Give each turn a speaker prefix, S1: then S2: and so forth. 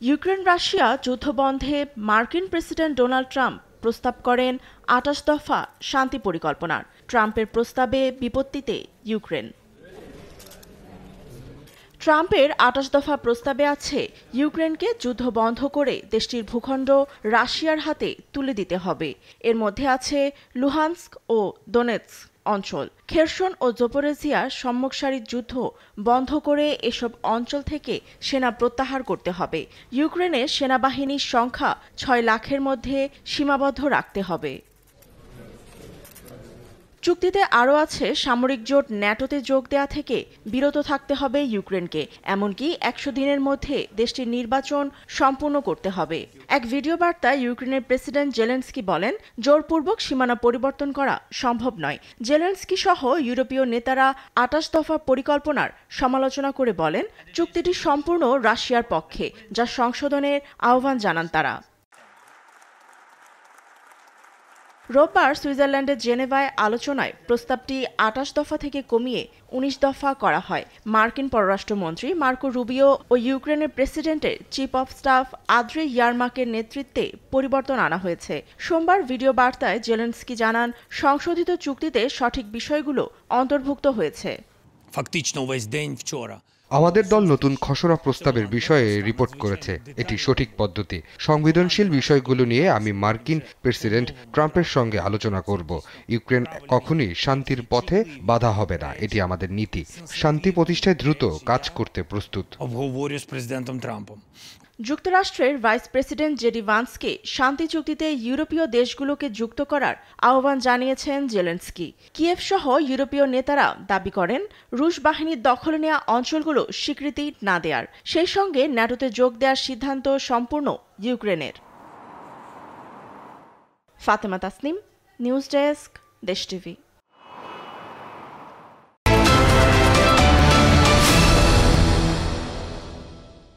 S1: Ukraine Russia যুদ্ধ বন্ধে মার্কিন প্রেসিডেন্ট ডোনাল্ড ট্রাম্প প্রস্তাব করেন ২৮ দফা শান্তি পরিকল্পনার। ট্রাম্পের প্রস্তাবে বিপত্তিতে ইউক্রেন। ট্রাম্পের ২৮ দফা প্রস্তাবে আছে ইউক্রেনকে যুদ্ধ বন্ধ করে দেশটির ভূখণ্ড রাশিয়ার হাতে তুলে দিতে হবে। এর মধ্যে আছে লুহানস্ক ও দোনেৎস্ক অঞ্চল। খেরসন ও জোপোরেজিয়ার সম্মুখ সারির যুদ্ধ বন্ধ করে এসব অঞ্চল থেকে সেনা প্রত্যাহার করতে হবে। ইউক্রেনে সেনাবাহিনীর সংখ্যা ৬ লাখের মধ্যে সীমাবদ্ধ রাখতে হবে। চুক্তিতে আরও আছে সামরিক জোট ন্যাটোতে যোগ দেয়া থেকে বিরত থাকতে হবে ইউক্রেনকে, এমনকি ১০০ দিনের মধ্যে দেশটির নির্বাচন সম্পূর্ণ করতে হবে। এক ভিডিও বার্তায় ইউক্রেনের প্রেসিডেন্ট জেলেনস্কি বলেন, জোরপূর্বক সীমানা পরিবর্তন করা সম্ভব নয়। জেলেনস্কি সহ ইউরোপীয় নেতারা ২৮ দফা পরিকল্পনার সমালোচনা করে বলেন, চুক্তিটি সম্পূর্ণ রাশিয়ার পক্ষে, যা সংশোধনের আহ্বান জানান তারা। রোববার সুইজারল্যান্ডের জেনেভায় আলোচনায় প্রস্তাবটি ২৮ দফা থেকে কমিয়ে ১৯ দফা করা হয়। মার্কিন পররাষ্ট্রমন্ত্রী মার্কো রুবিও ও ইউক্রেনের প্রেসিডেন্টের চিফ অব স্টাফ আদ্রে ইয়ারমাকের নেতৃত্বে পরিবর্তন আনা হয়েছে। সোমবার ভিডিও বার্তায় জেলেনস্কি জানান, সংশোধিত চুক্তিতে সঠিক বিষয়গুলো অন্তর্ভুক্ত হয়েছে।
S2: আমাদের দল নতুন খসড়া প্রস্তাবের বিষয়ে রিপোর্ট করেছে। এটি সঠিক পদ্ধতি। সংবেদনশীল বিষয়গুলো নিয়ে আমি মার্কিন প্রেসিডেন্ট ট্রাম্পের সঙ্গে আলোচনা করব। ইউক্রেন কখনই শান্তির পথে বাধা হবে না, এটি আমাদের নীতি। শান্তি প্রতিষ্ঠায় দ্রুত কাজ করতে প্রস্তুত।
S1: যুক্তরাষ্ট্রের ভাইস প্রেসিডেন্ট জেডি ভান্সকে শান্তি চুক্তিতে ইউরোপীয় দেশগুলোকে যুক্ত করার আহ্বান জানিয়েছেন জেলেনস্কি। কিয়েভ সহ ইউরোপীয় নেতারা দাবি করেন, রুশ বাহিনীর দখলে নেওয়া অঞ্চলগুলো স্বীকৃতি না দেয়ার, সেই সঙ্গে ন্যাটোতে যোগ দেওয়ার সিদ্ধান্ত সম্পূর্ণ ইউক্রেনের। ফাতেমা তাসনিম, নিউজ ডেস্ক, দেশ টিভি।